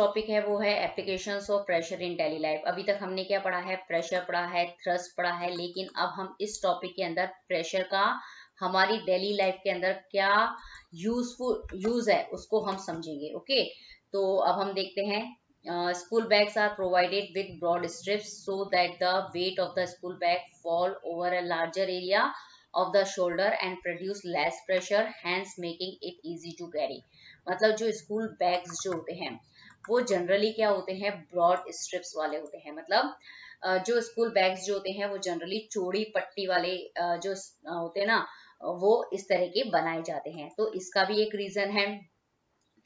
Topic है वो है applications of pressure in daily life. अभी तक हमने क्या पढ़ा है, प्रेशर पढ़ा है, थ्रस्ट पढ़ा है, लेकिन अब हम इस टॉपिक के अंदर प्रेशर का हमारी डेली लाइफ के अंदर क्या यूज है उसको हम समझेंगे। ओके, तो अब हम देखते हैं। School bags are provided with broad strips so that the weight of the school bag fall over a larger area of the shoulder and produce less pressure, hence making it easy to carry। मतलब जो school bags जो होते हैं वो generally क्या होते हैं, broad strips वाले होते हैं। मतलब जो स्कूल बैग्स जो होते हैं वो जनरली चौड़ी पट्टी वाले जो होते हैं ना, वो इस तरह के बनाए जाते हैं। तो इसका भी एक रीजन है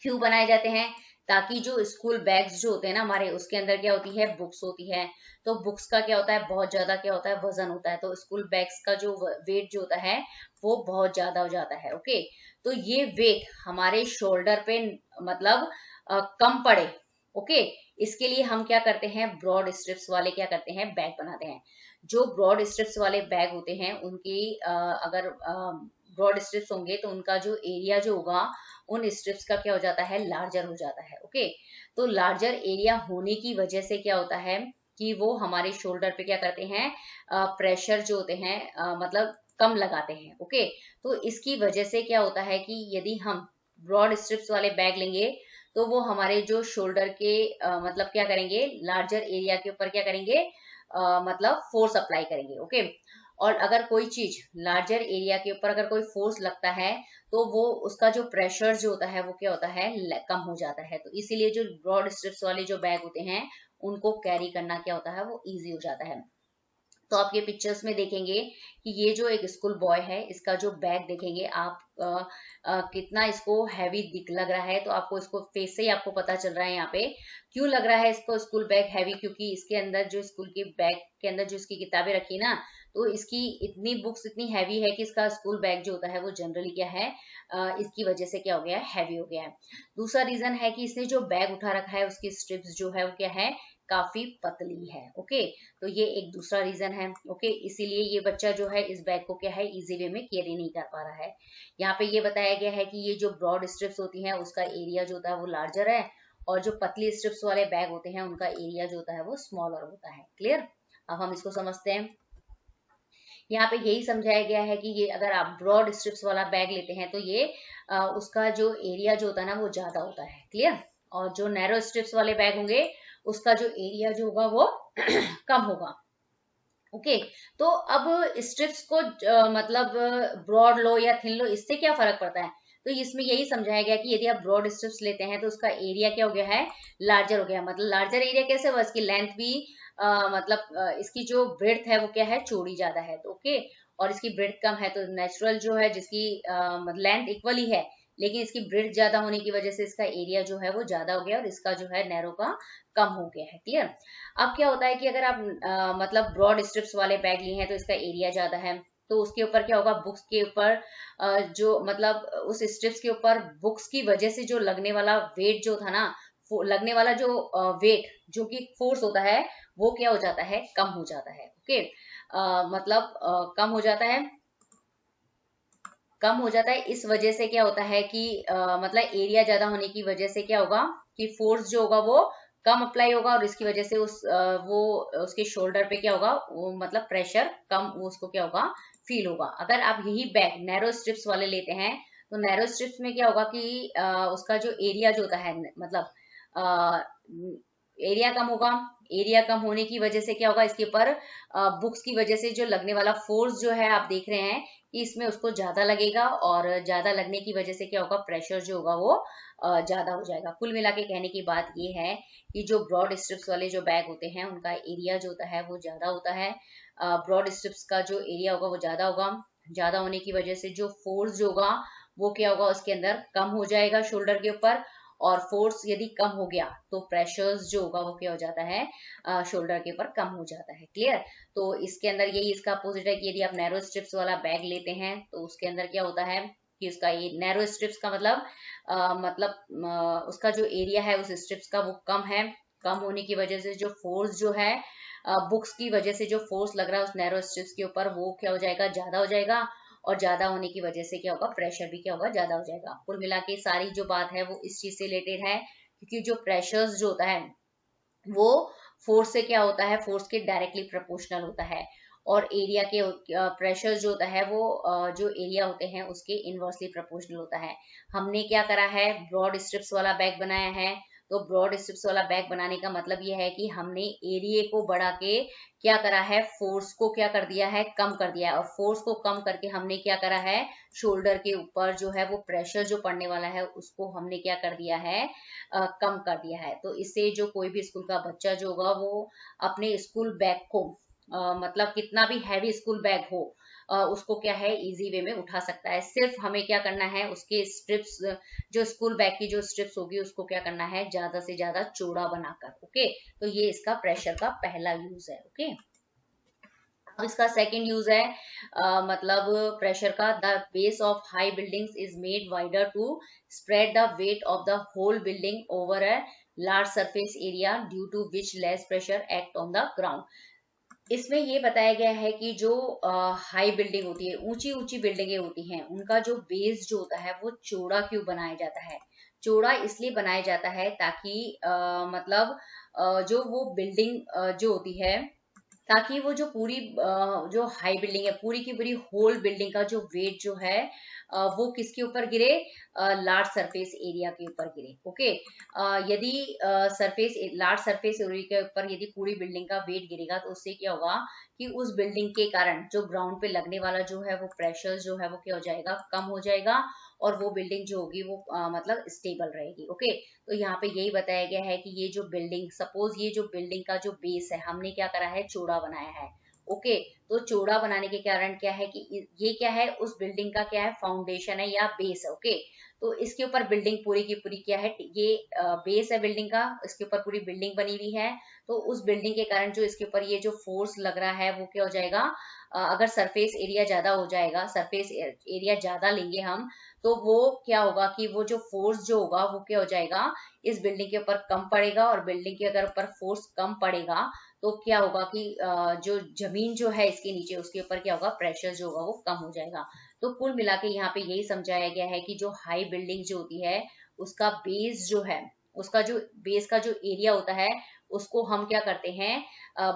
क्यों बनाए जाते हैं, ताकि जो स्कूल बैग्स जो होते हैं ना हमारे, उसके अंदर क्या होती है, बुक्स होती है। तो बुक्स का क्या होता है, बहुत ज्यादा क्या होता है, वजन होता है। तो स्कूल बैग्स का जो वेट जो होता है वो बहुत ज्यादा हो जाता है। ओके, तो ये वेट हमारे शोल्डर पे मतलब कम पड़े। ओके, इसके लिए हम क्या करते हैं, ब्रॉड स्ट्रिप्स वाले क्या करते हैं, बैग बनाते हैं। जो ब्रॉड स्ट्रिप्स वाले बैग होते हैं उनकी अगर ब्रॉड स्ट्रिप्स होंगे तो उनका जो एरिया जो होगा उन स्ट्रिप्स का क्या हो जाता है, लार्जर हो जाता है। ओके, तो लार्जर एरिया होने की वजह से क्या होता है कि वो हमारे शोल्डर पे क्या करते हैं, प्रेशर जो होते हैं मतलब कम लगाते हैं। ओके, तो इसकी वजह से क्या होता है कि यदि हम ब्रॉड स्ट्रिप्स वाले बैग लेंगे तो वो हमारे जो शोल्डर के मतलब क्या करेंगे, लार्जर एरिया के ऊपर क्या करेंगे, मतलब फोर्स अप्लाई करेंगे। ओके, और अगर कोई चीज लार्जर एरिया के ऊपर अगर कोई फोर्स लगता है तो वो उसका जो प्रेशर जो होता है वो क्या होता है, कम हो जाता है। तो इसीलिए जो ब्रॉड स्ट्रिप्स वाले जो बैग होते हैं उनको कैरी करना क्या होता है, वो इजी हो जाता है। तो आप ये पिक्चर्स में देखेंगे कि ये जो एक स्कूल बॉय है, इसका जो बैग देखेंगे आप कितना इसको हैवी दिख लग रहा है। तो आपको इसको फेस से ही आपको पता चल रहा है यहाँ पे क्यों लग रहा है इसको स्कूल बैग हैवी, क्योंकि इसके अंदर जो स्कूल के बैग के अंदर जो इसकी किताबें रखी ना, तो इसकी इतनी बुक्स इतनी हैवी है कि इसका स्कूल बैग जो होता है वो जनरली क्या है, इसकी वजह से क्या हो गया है, हैवी हो गया है। दूसरा रीजन है कि इसने जो बैग उठा रखा है उसकी स्ट्रिप्स जो है वो क्या है, काफी पतली है। ओके, तो ये एक दूसरा रीजन है। ओके, इसीलिए ये बच्चा जो है इस बैग को क्या है, इजी वे में कैरी नहीं कर पा रहा है। यहाँ पे ये बताया गया है कि ये जो ब्रॉड स्ट्रिप्स होती हैं उसका एरिया जो होता है वो लार्जर है, और जो पतली स्ट्रिप्स वाले बैग होते हैं उनका एरिया जो होता है वो स्मॉलर होता है। क्लियर, अब हम इसको समझते हैं। यहाँ पे यही समझाया गया है कि ये अगर आप ब्रॉड स्ट्रिप्स वाला बैग लेते हैं तो ये उसका जो एरिया जो होता है ना वो ज्यादा होता है। क्लियर, और जो नैरो स्ट्रिप्स वाले बैग होंगे उसका जो एरिया जो होगा वो कम होगा। ओके, तो अब स्ट्रिप्स को मतलब ब्रॉड लो या थिन लो, इससे क्या फर्क पड़ता है। तो इसमें यही समझाया गया कि यदि आप ब्रॉड स्ट्रिप्स लेते हैं तो उसका एरिया क्या हो गया है, लार्जर हो गया। मतलब लार्जर एरिया कैसे हुआ, इसकी लेंथ भी मतलब इसकी जो ब्रेड्थ है वो क्या है, चौड़ी ज्यादा है। तो ओके, और इसकी ब्रेड्थ कम है, तो नेचुरल जो है जिसकी लेंथ इक्वल ही है लेकिन इसकी ब्रेड्थ ज्यादा होने की वजह से इसका एरिया जो है वो ज्यादा हो गया और इसका जो है नैरो का कम हो गया है। क्लियर, अब क्या होता है कि अगर आप मतलब ब्रॉड स्ट्रिप्स वाले बैग लिए हैं तो इसका एरिया ज्यादा है, तो उसके ऊपर क्या होगा, बुक्स के ऊपर जो मतलब उस स्ट्रिप्स के ऊपर बुक्स की वजह से जो लगने वाला वेट जो था ना, लगने वाला जो वेट जो कि फोर्स होता है वो क्या हो जाता है, कम हो जाता है। ओके, मतलब कम हो जाता है, कम हो जाता है। इस वजह से क्या होता है कि मतलब एरिया ज्यादा होने की वजह से क्या होगा कि फोर्स जो होगा वो कम अप्लाई होगा और इसकी वजह से वो उसके शोल्डर पे क्या होगा, वो मतलब प्रेशर कम वो उसको क्या होगा, फील होगा। अगर आप यही बैग नैरो स्ट्रिप्स वाले लेते हैं तो नैरो स्ट्रिप्स में क्या होगा कि उसका जो एरिया जो होता है मतलब एरिया कम होगा। एरिया कम होने की वजह से क्या होगा, इसके ऊपर बुक्स की वजह से जो लगने वाला फोर्स जो है आप देख रहे हैं कि इसमें उसको ज्यादा लगेगा और ज्यादा लगने की वजह से क्या होगा, प्रेशर जो होगा वो ज्यादा हो जाएगा। कुल मिला के कहने की बात ये है कि जो ब्रॉड स्ट्रिप्स वाले जो बैग होते हैं उनका एरिया जो होता है वो ज्यादा होता है। ब्रॉड स्ट्रिप्स का जो एरिया होगा वो ज्यादा होगा, ज्यादा होने की वजह से जो फोर्स जो होगा वो क्या होगा, उसके अंदर कम हो जाएगा शोल्डर के ऊपर, और फोर्स यदि कम हो गया तो प्रेशर्स जो होगा वो क्या हो जाता है, शोल्डर के ऊपर कम हो जाता है। क्लियर, तो इसके अंदर यही इसका अपोजिट है कि यदि आप नैरो स्ट्रिप्स वाला बैग लेते हैं तो उसके अंदर क्या होता है कि उसका ये नैरो स्ट्रिप्स का मतलब उसका जो एरिया है उस स्ट्रिप्स का वो कम है। कम होने की वजह से जो फोर्स जो है बुक्स की वजह से जो फोर्स लग रहा है उस नैरो स्ट्रिप्स के ऊपर वो क्या हो जाएगा, ज्यादा हो जाएगा, और ज्यादा होने की वजह से क्या होगा, प्रेशर भी क्या होगा, ज्यादा हो जाएगा। कुल मिला के सारी जो बात है वो इस चीज से रिलेटेड है क्योंकि जो प्रेशर्स जो होता है वो फोर्स से क्या होता है, फोर्स के डायरेक्टली प्रोपोर्शनल होता है, और एरिया के प्रेशर जो होता है वो जो एरिया होते हैं उसके इनवर्सली प्रोपोर्शनल होता है। हमने क्या करा है, ब्रॉड स्ट्रिप्स वाला बैग बनाया है। तो ब्रॉड स्ट्रिप्स वाला बैग बनाने का मतलब ये है कि हमने एरिया को बढ़ा के क्या करा है, फोर्स को क्या कर दिया है, कम कर दिया है, और फोर्स को कम करके हमने क्या करा है, शोल्डर के ऊपर जो है वो प्रेशर जो पड़ने वाला है उसको हमने क्या कर दिया है, कम कर दिया है। तो इससे जो कोई भी स्कूल का बच्चा जो होगा वो अपने स्कूल बैग को मतलब कितना भी हैवी स्कूल बैग हो उसको क्या है, इजी वे में उठा सकता है। सिर्फ हमें क्या करना है, उसके स्ट्रिप्स जो स्कूल बैग की जो स्ट्रिप्स होगी उसको क्या करना है, ज्यादा से ज्यादा चौड़ा बनाकर। ओके, तो ये इसका प्रेशर का पहला यूज है। ओके, अब इसका सेकंड यूज है मतलब प्रेशर का, the base of high buildings is made wider to spread the weight of the whole building over a large surface area due to which less pressure act on the ground. इसमें ये बताया गया है कि जो high building होती है, ऊंची ऊंची बिल्डिंगें होती हैं, उनका जो बेस जो होता है वो चौड़ा क्यों बनाया जाता है। चौड़ा इसलिए बनाया जाता है ताकि मतलब जो वो बिल्डिंग जो होती है, ताकि वो जो पूरी जो हाई बिल्डिंग है, पूरी की पूरी होल बिल्डिंग का जो वेट जो है वो किसके ऊपर गिरे, लार्ज सरफेस एरिया के ऊपर गिरे। ओके, यदि सरफेस लार्ज सरफेस एरिया के ऊपर यदि पूरी बिल्डिंग का वेट गिरेगा तो उससे क्या होगा कि उस बिल्डिंग के कारण जो ग्राउंड पे लगने वाला जो है वो प्रेशर जो है वो क्या हो जाएगा, कम हो जाएगा, और वो बिल्डिंग जो होगी वो मतलब स्टेबल रहेगी। ओके, तो यहाँ पे यही बताया गया है कि ये जो बिल्डिंग, सपोज ये जो बिल्डिंग का जो बेस है हमने क्या करा है, चौड़ा बनाया है। ओके, तो चौड़ा बनाने के कारण क्या है कि ये क्या है, उस बिल्डिंग का क्या है, फाउंडेशन है या बेस है। ओके, तो इसके ऊपर बिल्डिंग पूरी की पूरी क्या है, ये बेस है बिल्डिंग का, इसके ऊपर पूरी बिल्डिंग बनी हुई है। तो उस बिल्डिंग के कारण जो इसके ऊपर ये जो फोर्स लग रहा है वो क्या हो जाएगा, अगर सरफेस एरिया ज्यादा हो जाएगा, सरफेस एरिया ज्यादा लेंगे हम, तो वो क्या होगा कि वो जो फोर्स जो होगा वो क्या हो जाएगा, इस बिल्डिंग के ऊपर कम पड़ेगा, और बिल्डिंग के अगर ऊपर फोर्स कम पड़ेगा तो क्या होगा कि जो जमीन जो है इसके नीचे उसके ऊपर क्या होगा, प्रेशर जो होगा वो कम हो जाएगा। तो कुल मिला के यहाँ पे यही समझाया गया है कि जो हाई बिल्डिंग जो होती है उसका बेस जो है, उसका जो बेस का जो एरिया होता है उसको हम क्या करते हैं,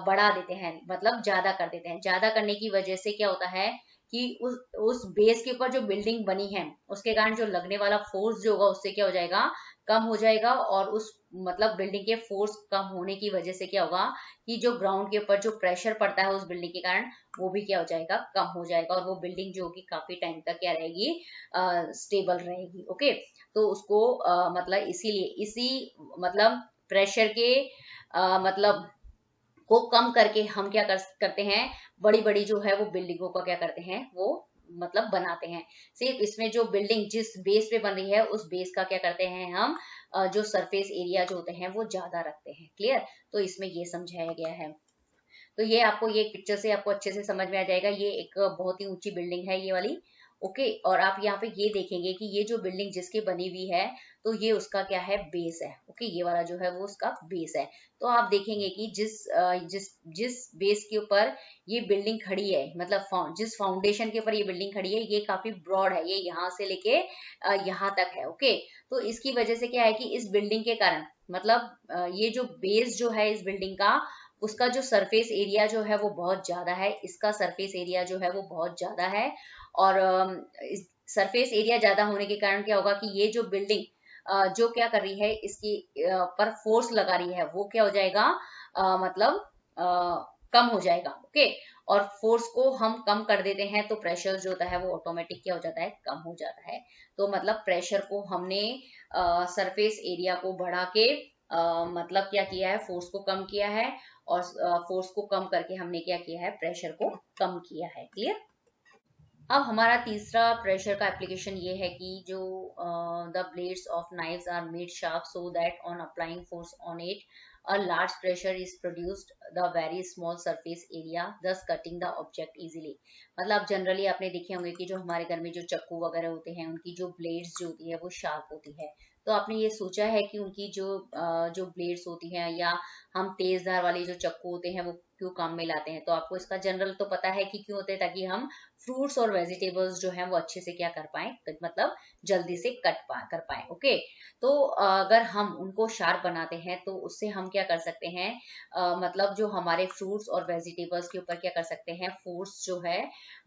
बढ़ा देते हैं, मतलब ज्यादा कर देते हैं। ज्यादा करने की वजह से क्या होता है कि उस बेस के ऊपर जो बिल्डिंग बनी है उसके कारण जो लगने वाला फोर्स जो होगा उससे क्या हो जाएगा, कम हो जाएगा, और उस मतलब बिल्डिंग के फोर्स कम होने की वजह से क्या होगा कि जो ग्राउंड के ऊपर जो प्रेशर पड़ता है उस बिल्डिंग के कारण वो भी क्या हो जाएगा, कम हो जाएगा, और वो बिल्डिंग जो होगी काफी टाइम तक क्या रहेगी, स्टेबल रहेगी। ओके, तो उसको मतलब इसीलिए इसी मतलब प्रेशर के मतलब को कम करके हम क्या करते हैं, बड़ी बड़ी जो है वो बिल्डिंगों का क्या करते हैं, वो मतलब बनाते हैं। सिर्फ इसमें जो बिल्डिंग जिस बेस पे बन रही है उस बेस का क्या करते हैं हम, जो सरफेस एरिया जो होते हैं वो ज्यादा रखते हैं। क्लियर, तो इसमें ये समझाया गया है। तो ये आपको ये पिक्चर से आपको अच्छे से समझ में आ जाएगा, ये एक बहुत ही ऊंची बिल्डिंग है ये वाली। ओके, और आप यहाँ पे ये देखेंगे कि ये जो बिल्डिंग जिसकी बनी हुई है तो ये उसका क्या है, बेस है। ओके, ये वाला जो है वो उसका बेस है। तो आप देखेंगे कि जिस जिस बेस के ऊपर ये बिल्डिंग खड़ी है, मतलब जिस फाउंडेशन के ऊपर ये बिल्डिंग खड़ी है ये काफी ब्रॉड है, ये यहाँ से लेके यहाँ तक है। ओके, तो इसकी वजह से क्या है कि इस बिल्डिंग के कारण मतलब ये जो बेस जो है इस बिल्डिंग का, उसका जो सरफेस एरिया जो है वो बहुत ज्यादा है, इसका सरफेस एरिया जो है वो बहुत ज्यादा है, और सरफेस एरिया ज्यादा होने के कारण क्या होगा कि ये जो बिल्डिंग जो क्या कर रही है इसकी पर फोर्स लगा रही है वो क्या हो जाएगा, मतलब कम हो जाएगा। ओके, और फोर्स को हम कम कर देते हैं तो प्रेशर जो होता है वो ऑटोमेटिक क्या हो जाता है, कम हो जाता है। तो मतलब प्रेशर को हमने सरफेस एरिया को बढ़ा के मतलब क्या किया है, फोर्स को कम किया है, और फोर्स को कम करके हमने क्या किया है, प्रेशर को कम किया है। क्लियर। अब हमारा तीसरा प्रेशर का एप्लीकेशन ये है कि जो the blades of knives are made sharp so that on applying force on it a large pressure is produced the very small surface area thus cutting the object easily। मतलब generally आपने देखे होंगे कि जो हमारे घर में जो चक्कू वगैरह होते हैं उनकी जो ब्लेड्स जो होती है वो शार्प होती है। तो आपने ये सोचा है कि उनकी जो जो ब्लेड्स होती हैं या हम तेज धार वाले जो चाकू होते हैं वो क्यों काम में लाते हैं? तो आपको इसका जनरल तो पता है कि क्यों होते हैं, ताकि हम फ्रूट्स और वेजिटेबल्स जो है वो अच्छे से क्या कर पाए, मतलब जल्दी से कर पाए। ओके, तो अगर हम उनको शार्प बनाते हैं तो उससे हम क्या कर सकते हैं, मतलब जो हमारे फ्रूट्स और वेजिटेबल्स के ऊपर क्या कर सकते हैं, फोर्स जो है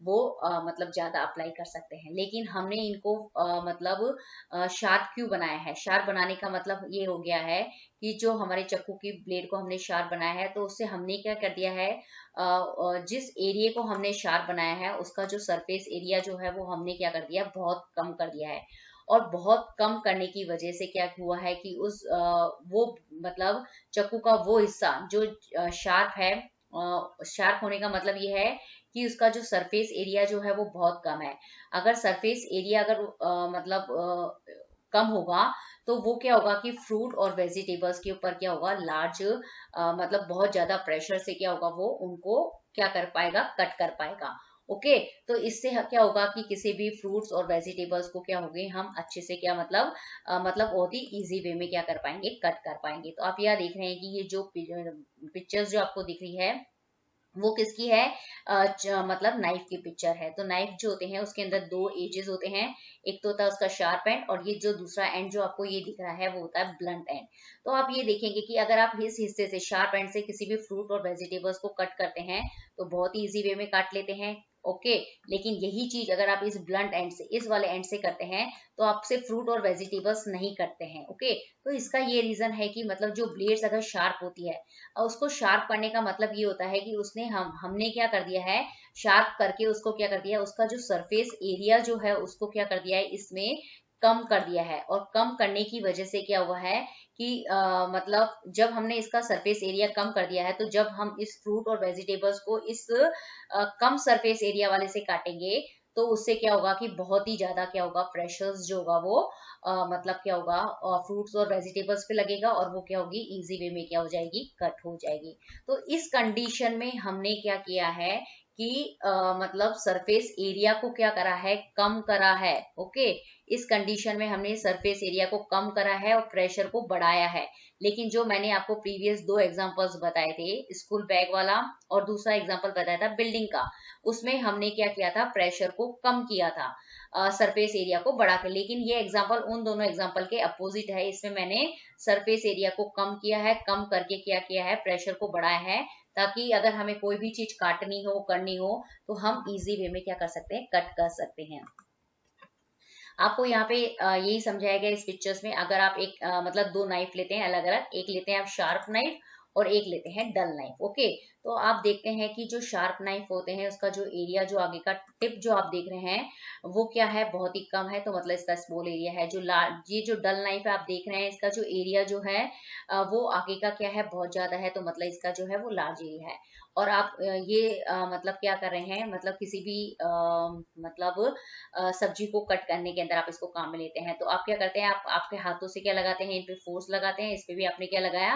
वो मतलब ज्यादा अप्लाई कर सकते हैं। लेकिन हमने इनको मतलब शार्प क्यों बनाया है? शार्प बनाने का मतलब ये हो गया है कि जो हमारे चाकू की ब्लेड को हमने शार्प बनाया है, तो उससे हमने क्या कर दिया है, जिस एरिया को हमने शार्प बनाया है उसका जो सरफेस एरिया जो है वो हमने क्या कर दिया, बहुत कम कर दिया है। और बहुत कम करने की वजह से क्या हुआ है कि उस वो मतलब चाकू का वो हिस्सा जो शार्प है, शार्प होने का मतलब ये है कि उसका जो सरफेस एरिया जो है वो बहुत कम है। अगर सरफेस एरिया अगर मतलब कम होगा तो वो क्या होगा कि फ्रूट और वेजिटेबल्स के ऊपर क्या होगा, लार्ज मतलब बहुत ज्यादा प्रेशर से क्या होगा, वो उनको क्या कर पाएगा, कट कर पाएगा। ओके, तो इससे क्या होगा कि किसी भी फ्रूट्स और वेजिटेबल्स को क्या होगे, हम अच्छे से क्या मतलब बहुत ही इजी वे में क्या कर पाएंगे, कट कर पाएंगे। तो आप यहाँ देख रहे हैं कि ये जो पिक्चर्स जो आपको दिख रही है वो किसकी है, मतलब नाइफ की पिक्चर है। तो नाइफ जो होते हैं उसके अंदर दो एजेस होते हैं, एक तो होता है उसका शार्प एंड, और ये जो दूसरा एंड जो आपको ये दिख रहा है वो होता है ब्लंट एंड। तो आप ये देखेंगे कि अगर आप इस हिस्से से, शार्प एंड से किसी भी फ्रूट और वेजिटेबल्स को कट करते हैं तो बहुत ही इजी वे में काट लेते हैं। ओके, लेकिन यही चीज अगर आप इस ब्लंट एंड से, इस वाले एंड से करते हैं तो आपसे फ्रूट और वेजिटेबल्स नहीं कटते हैं। ओके, तो इसका ये रीजन है कि मतलब जो ब्लेड्स अगर शार्प होती है, और उसको शार्प करने का मतलब ये होता है कि उसने हमने क्या कर दिया है, शार्प करके उसको क्या कर दिया है, उसका जो सरफेस एरिया जो है उसको क्या कर दिया है, इसमें कम कर दिया है। और कम करने की वजह से क्या हुआ है कि मतलब जब हमने इसका सरफेस एरिया कम कर दिया है, तो जब हम इस फ्रूट और वेजिटेबल्स को इस कम सरफेस एरिया वाले से काटेंगे तो उससे क्या होगा कि बहुत ही ज्यादा क्या होगा, प्रेशर्स जो होगा वो मतलब क्या होगा, फ्रूट्स और वेजिटेबल्स पे लगेगा, और वो क्या होगी, इजी वे में क्या हो जाएगी, कट हो जाएगी। तो इस कंडीशन में हमने क्या किया है कि मतलब सरफेस एरिया को क्या करा है, कम करा है। ओके, इस कंडीशन में हमने सरफेस एरिया को कम करा है और प्रेशर को बढ़ाया है। लेकिन जो मैंने आपको प्रीवियस दो एग्जांपल्स बताए थे, स्कूल बैग वाला और दूसरा एग्जांपल बताया था बिल्डिंग का, उसमें हमने क्या किया था, प्रेशर को कम किया था सरफेस एरिया को बढ़ाकर। लेकिन ये एग्जांपल उन दोनों एग्जांपल के अपोजिट है, इसमें मैंने सरफेस एरिया को कम किया है, कम करके क्या किया है, प्रेशर को बढ़ाया है, ताकि अगर हमें कोई भी चीज काटनी हो, करनी हो, तो हम इजी वे में क्या कर सकते हैं, कट कर सकते हैं। आपको यहाँ पे यही समझाया गया इस पिक्चर्स में। अगर आप एक मतलब दो नाइफ लेते हैं अलग अलग, एक लेते हैं आप शार्प नाइफ और एक लेते हैं डल नाइफ। ओके, तो आप देखते हैं कि जो शार्प नाइफ होते हैं उसका जो एरिया, जो आगे का टिप जो आप देख रहे हैं वो क्या है, बहुत ही कम है, तो मतलब इसका स्मॉल एरिया है। जो ये जो डल नाइफ है आप देख रहे हैं, इसका जो एरिया जो है वो आगे का क्या है, बहुत ज्यादा है, तो मतलब इसका जो है वो लार्ज एरिया है। और आप ये मतलब क्या कर रहे हैं, मतलब किसी भी मतलब सब्जी को कट करने के अंदर आप इसको काम में लेते हैं, तो आप क्या करते हैं, आप आपके हाथों से क्या लगाते हैं, इन पे फोर्स लगाते हैं। इस पे भी आपने क्या लगाया,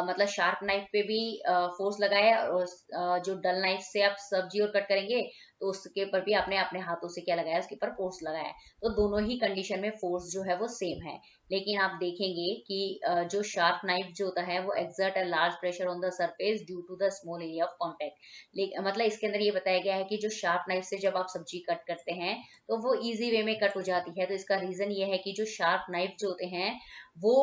मतलब शार्प नाइफ पे भी फोर्स लगाया, और जो डल नाइफ से आप सब्जी और कट करेंगे तो उसके ऊपर भी आपने अपने हाथों से क्या लगाया, उसके ऊपर फोर्स लगाया। तो दोनों ही कंडीशन में फोर्स जो है वो सेम है। लेकिन आप देखेंगे कि जो शार्प नाइफ जो होता है वो exert a large pressure on the surface due to the small area of contact. मतलब इसके अंदर ये बताया गया है कि जो शार्प नाइफ से जब आप सब्जी कट करते हैं तो वो इजी वे में कट हो जाती है। तो इसका रीजन ये है कि जो शार्प नाइफ जो होते हैं वो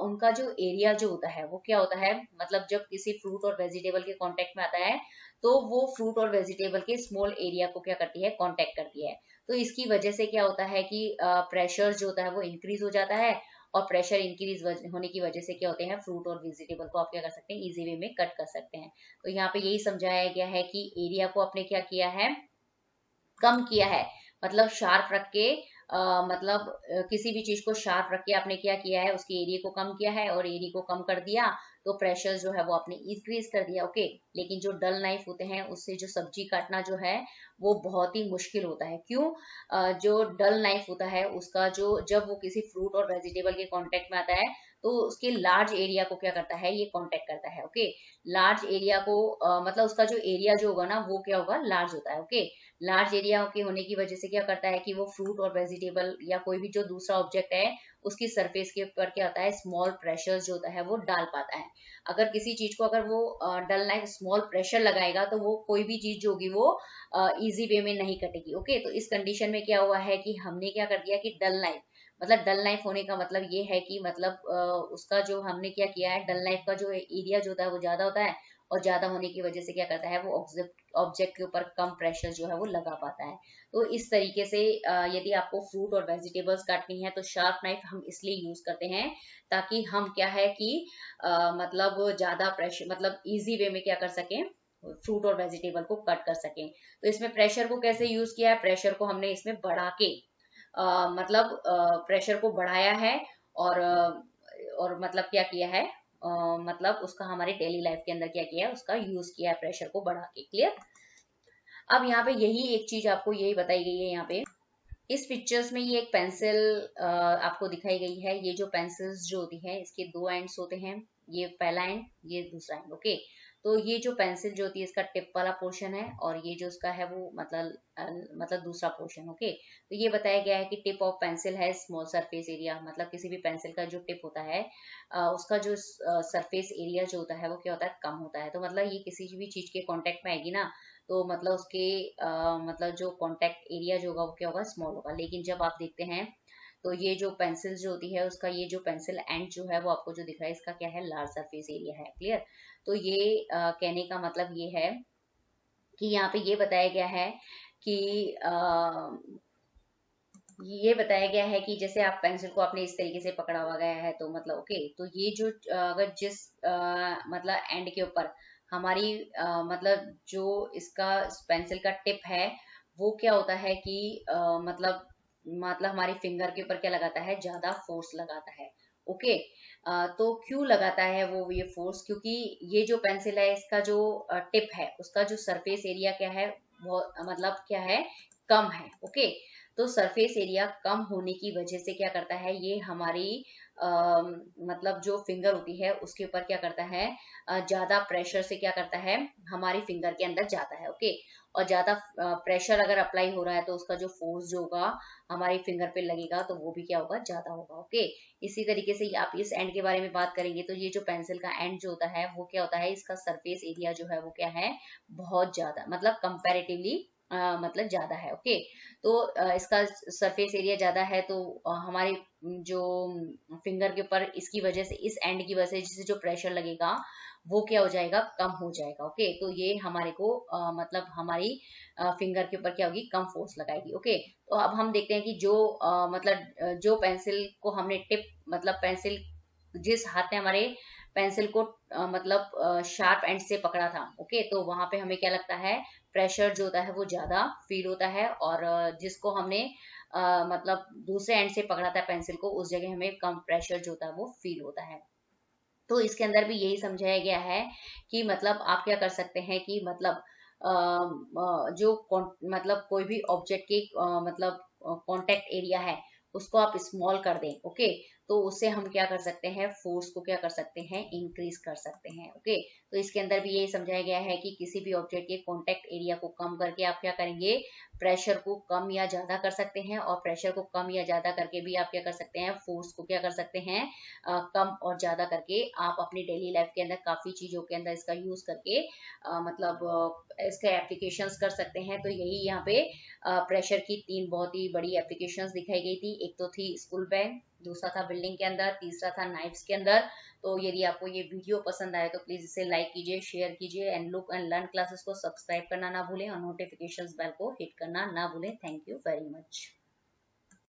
उनका जो एरिया जो होता है वो क्या होता है, मतलब जब किसी फ्रूट और वेजिटेबल के कांटेक्ट में आता है तो वो फ्रूट और वेजिटेबल के स्मॉल एरिया को क्या करती है, कांटेक्ट करती है। तो इसकी वजह से क्या होता है कि प्रेशर जो होता है वो इंक्रीज हो जाता है, और प्रेशर इंक्रीज होने की वजह से क्या होते हैं, फ्रूट और वेजिटेबल को आप क्या कर सकते हैं, इजी वे में कट कर सकते हैं। तो यहाँ पे यही समझाया गया है कि एरिया को आपने क्या किया है, कम किया है। मतलब शार्प रख के मतलब किसी भी चीज को शार्प रख के आपने क्या किया है, उसके एरिया को कम किया है, और एरिया को कम कर दिया तो प्रेशर जो है वो आपने इंक्रीज कर दिया। ओके, लेकिन जो डल नाइफ होते हैं उससे जो सब्जी काटना जो है वो बहुत ही मुश्किल होता है। क्यों? जो डल नाइफ होता है उसका जो, जब वो किसी फ्रूट और वेजिटेबल के कांटेक्ट में आता है तो उसके लार्ज एरिया को क्या करता है, ये कांटेक्ट करता है। ओके, लार्ज एरिया को मतलब उसका जो एरिया जो होगा ना वो क्या होगा, लार्ज होता है। ओके, लार्ज एरिया के होने की वजह से क्या करता है कि वो फ्रूट और वेजिटेबल या कोई भी जो दूसरा ऑब्जेक्ट है उसकी सरफेस के ऊपर क्या होता है, स्मॉल प्रेशर जो होता है वो डाल पाता है। अगर किसी चीज को अगर वो डलना है, स्मॉल प्रेशर लगाएगा तो वो कोई भी चीज जो होगी वो इजी वे में नहीं कटेगी। ओके, तो इस कंडीशन में क्या हुआ है कि हमने क्या कर दिया कि डल नाइफ, मतलब डल नाइफ होने का मतलब ये है कि मतलब उसका जो हमने क्या किया है, डल नाइफ का जो एरिया जो होता है वो ज्यादा होता है, और ज्यादा होने की वजह से क्या करता है वो ऑब्जेक्ट के ऊपर कम प्रेशर जो है वो लगा पाता है। तो इस तरीके से यदि आपको फ्रूट और वेजिटेबल्स काटनी है तो शार्प नाइफ हम इसलिए यूज करते हैं ताकि हम क्या है कि मतलब ज्यादा प्रेशर, मतलब इजी वे में क्या कर सकें, फ्रूट और वेजिटेबल को कट कर सकें। तो इसमें प्रेशर को कैसे यूज किया है, प्रेशर को हमने इसमें बढ़ा के मतलब प्रेशर को बढ़ाया है, और मतलब क्या किया है, मतलब उसका हमारे डेली लाइफ के अंदर क्या किया है, उसका यूज किया है प्रेशर को बढ़ा के। क्लियर। अब यहाँ पे यही एक चीज आपको यही बताई गई है, यहाँ पे इस पिक्चर्स में ये एक पेंसिल आपको दिखाई गई है। ये जो पेंसिल्स जो होती है इसके दो एंड्स होते हैं, ये पहला एंड, ये दूसरा एंड। ओके, तो ये जो पेंसिल जो होती है इसका टिप वाला पोर्शन है, और ये जो उसका है वो मतलब दूसरा पोर्शन। ओके, तो ये बताया गया है कि टिप ऑफ पेंसिल है स्मॉल सरफेस एरिया, मतलब किसी भी पेंसिल का जो टिप होता है उसका जो सरफेस एरिया जो होता है वो क्या होता है, कम होता है। तो मतलब ये किसी भी चीज के कांटेक्ट में आएगी ना, तो मतलब उसके मतलब जो कांटेक्ट एरिया जो होगा वो क्या होगा, स्मॉल होगा। लेकिन जब आप देखते हैं तो ये जो पेंसिल जो होती है उसका ये जो पेंसिल एंड जो है वो आपको जो दिख रहा है इसका क्या है, लार्ज सरफेस एरिया है। क्लियर। तो ये कहने का मतलब ये है कि यहाँ पे ये बताया गया है कि ये बताया गया है कि जैसे आप पेंसिल को आपने इस तरीके से पकड़ा हुआ गया है, तो मतलब ओके, तो ये जो अगर जिस मतलब एंड के ऊपर हमारी मतलब जो इसका पेंसिल का टिप है वो क्या होता है कि मतलब हमारी फिंगर के ऊपर क्या लगाता है, ज्यादा फोर्स लगाता है। ओके, तो क्यों लगाता है वो ये फोर्स, क्योंकि ये जो पेंसिल है इसका जो टिप है उसका जो सरफेस एरिया क्या है, वो मतलब क्या है, कम है। ओके, तो सरफेस एरिया कम होने की वजह से क्या करता है, ये हमारी मतलब जो फिंगर होती है उसके ऊपर क्या करता है, ज्यादा प्रेशर से क्या करता है, हमारी फिंगर के अंदर जाता है। ओके, और ज्यादा प्रेशर अगर अप्लाई हो रहा है तो उसका जो फोर्स जो होगा हमारी फिंगर पे लगेगा तो वो भी क्या होगा, ज्यादा होगा। ओके, इसी तरीके से आप इस एंड के बारे में बात करेंगे तो ये जो पेंसिल का एंड जो होता है वो क्या होता है, इसका सरफेस एरिया जो है वो क्या है, बहुत ज्यादा, मतलब कंपैरेटिवली मतलब ज्यादा है। ओके, तो इसका सरफेस एरिया ज्यादा है, तो हमारी जो फिंगर के ऊपर इसकी वजह से, इस एंड की वजह से जिससे जो प्रेशर लगेगा वो क्या हो जाएगा, कम हो जाएगा। ओके, तो ये हमारे को मतलब हमारी फिंगर के ऊपर क्या होगी, कम फोर्स लगाएगी। ओके, तो अब हम देखते हैं कि जो मतलब जो पेंसिल को हमने टिप, मतलब पेंसिल जिस हाथ ने हमारे पेंसिल को मतलब शार्प एंड से पकड़ा था। ओके, तो वहां पे हमें क्या लगता है, प्रेशर जो होता है वो ज्यादा फील होता है, और जिसको हमने मतलब दूसरे एंड से पकड़ा था पेंसिल को, उस जगह हमें कम प्रेशर जो होता है वो फील होता है। तो इसके अंदर भी यही समझाया गया है कि मतलब आप क्या कर सकते हैं कि मतलब जो मतलब कोई भी ऑब्जेक्ट की मतलब कांटेक्ट एरिया है उसको आप स्मॉल कर दें। ओके, तो उससे हम क्या कर सकते हैं, फोर्स को क्या कर सकते हैं, इंक्रीज कर सकते हैं। ओके, तो इसके अंदर भी यही समझाया गया है कि किसी भी ऑब्जेक्ट के कांटेक्ट एरिया को कम करके आप क्या करेंगे, प्रेशर को कम या ज्यादा कर सकते हैं, और प्रेशर को कम या ज्यादा करके भी आप क्या कर सकते हैं, फोर्स को क्या कर सकते हैं, कम और ज्यादा करके आप अपनी डेली लाइफ के अंदर काफी चीजों के अंदर इसका यूज करके मतलब इसके एप्लीकेशंस कर सकते हैं। तो यही यहाँ पे प्रेशर की तीन बहुत ही बड़ी एप्लीकेशंस दिखाई गई थी। एक तो थी स्कूल बैग, दूसरा था बिल्डिंग के अंदर, तीसरा था नाइफ्स के अंदर। तो यदि आपको ये वीडियो पसंद आए तो प्लीज इसे लाइक कीजिए, शेयर कीजिए, and look and learn classes को सब्सक्राइब करना ना भूलें, और नोटिफिकेशंस बेल को हिट करना ना भूलें। Thank you very much.